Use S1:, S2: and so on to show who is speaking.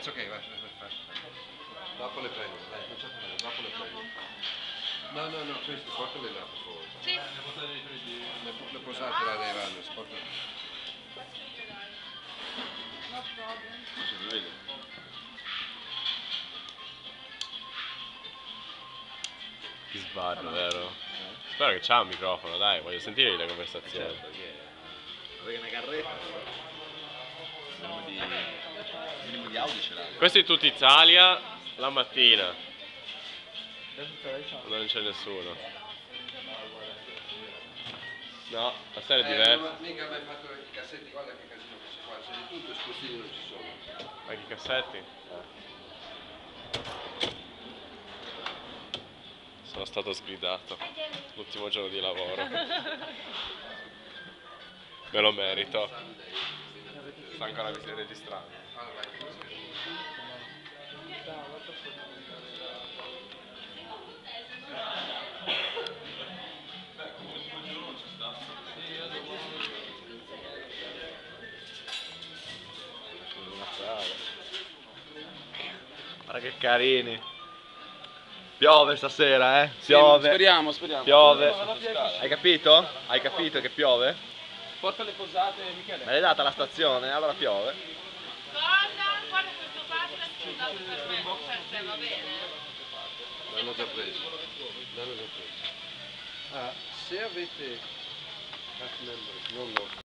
S1: It's ok, vai, fai. Dopo le prendo, dai, non c'è problema, dopo le prendo. No, questi, portali là, per favore.
S2: Sì.
S1: Le posate là dei runners, portali.
S2: No problem.
S3: Non si vede.
S4: Ti sbarro, vero? Spero che c'ha un microfono, dai, voglio sentire le conversazioni.
S3: Certo, perché una carretta. Minimo di audio ce l'ha.
S4: Questo è tutta Italia, la mattina. Non c'è nessuno. No, la sera è diversa.
S1: Ma mica mai fatto i cassetti, guarda che casino che c'è qua, c'è di tutto, spostini non ci sono.
S4: Anche i cassetti? Sono stato sgridato. L'ultimo giorno di lavoro. Me lo merito. Sta ancora registrando.
S3: Guarda che carini. Piove stasera, piove.
S5: Speriamo.
S3: Piove. Hai capito? Hai capito che piove?
S5: Porta le posate, Michele.
S3: Me l'hai data la stazione, allora piove.
S2: Cosa? Guarda questo padre è scusato per me, cioè va bene.
S1: L'hanno già preso. Se avete cast members non lo